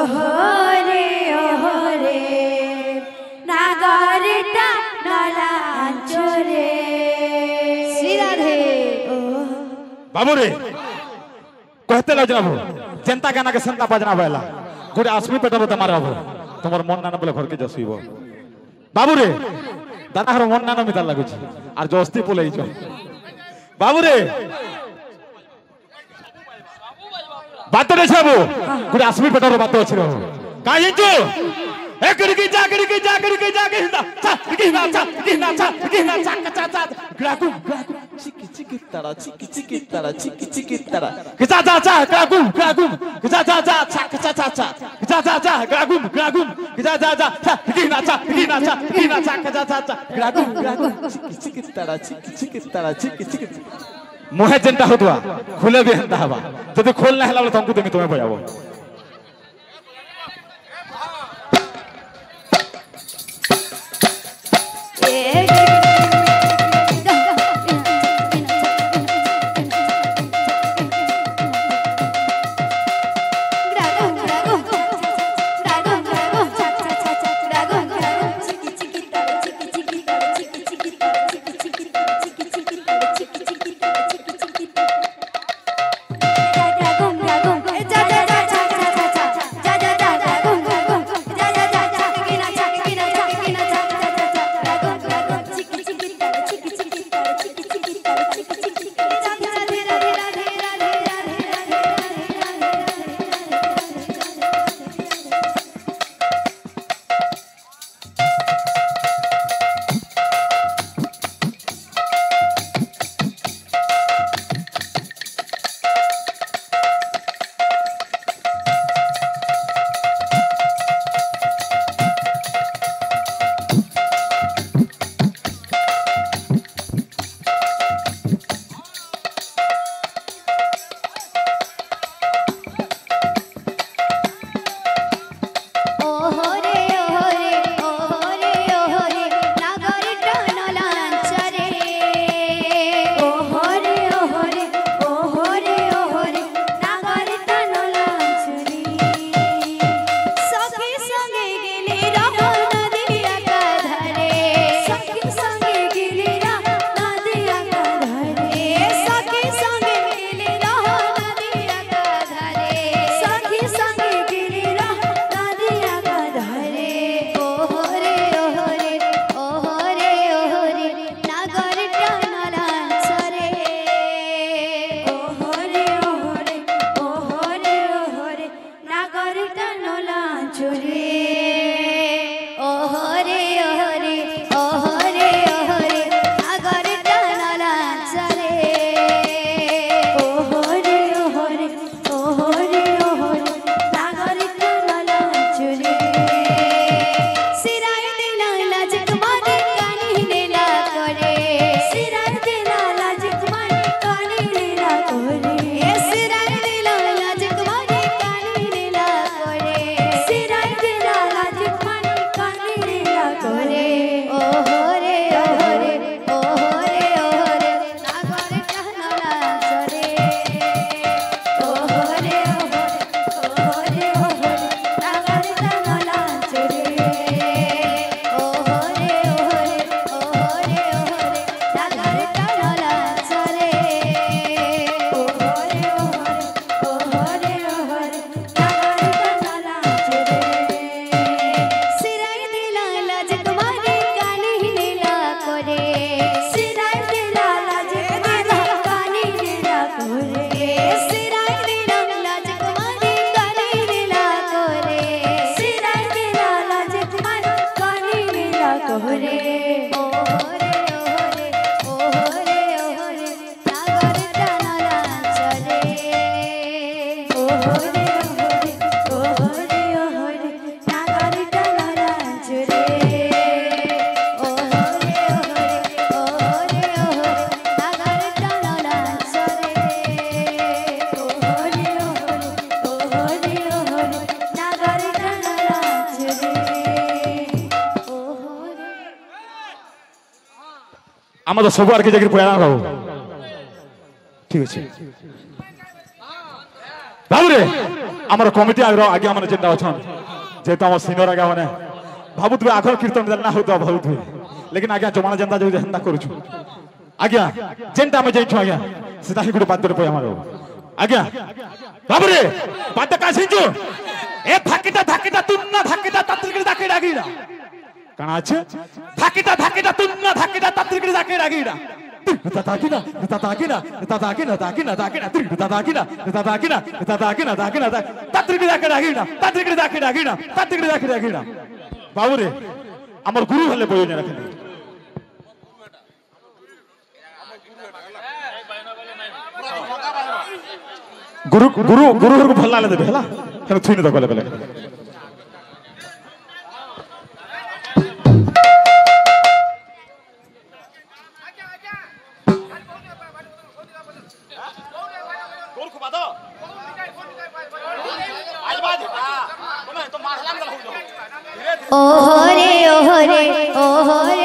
ওহরে ওহরে নাগরটা নলাঞ্চরে শ্রীরাধে बाबू रे कहते लो जनाबो जनता गाना के संता बजना बेला गोटे आसमी पेटबो त मारबो तमर मन नाना बोले घर के जसुइबो बाबू रे दाना हर मन नाना मिता लागु छी आर जोस्ती पोलै छ बाबू रे बात रे छबो गोटे आसमी पेटरो बात अछि रो का हिंचो एकरी की जाकरी की जाकरी की जाके हिंदा चा की ना चा की ना चा की ना चा चा चा ग्राकू ग्राकू चिकी चिकी तारा चिकी चिकी तारा चिकी चिकी तारा चा चा चा ग्राकू ग्राकू चा चा चा चा चा चा चा चा चा चा ग्राकू ग्राकू चा चा चा की ना चा की ना चा की ना चा चा चा चा ग्राकू ग्राकू चिकी चिकी तारा चिकी चिकी तारा चिकी चिकी मोहे जनता होतवा खोले भी हंता हवा जदि खोल ना हला बोले तुमको देमी तुम्हें बजाबो আমাদের সব আর কি জায়গায় পয়লা গাও ঠিক আছে বাবু রে আমার কমিটি আগে মানে যেটা অছন যেহেতু আমার সিনিয়র আগে মানে ভাবুথিবে আখর কীর্তন না হতো ভাবুথিবে লেকিন আজ্ঞা জমানা যেটা যে হেন্তা করছু আজ্ঞা যেটা আমি যাইছু আজ্ঞা সেটা হি গোটে বাদ্যর পই আমার আজ্ঞা বাবুরে বাদ্য কা সিঞ্জু এ থাকিটা তুন্না থাকিটা তাত্রিকে ডাকে ডাকিরা কারণ আছে থাকিটা তুন্না থাকিটা তাত্রিকে ডাকে ডাকিরা তাতাকিনা তাতাকিনা তাতাকিনা তাকিনা তাকিনা তাতাকিনা তাতাকিনা তাতাকিনা তাকিনা তাত্রিকে ডাকে ডাকিরা তাত্রিকে ডাকে ডাকিরা তাত্রিকে ডাকে ডাকিরা বাবুরে আমার গুরু হলে বইনে রাখেন গুরু গুরু গুরু গুরু ভাল লাগলে দেবে হেলা কেন থুইনে তো গলে গলে ওহরে ওহরে ওহরে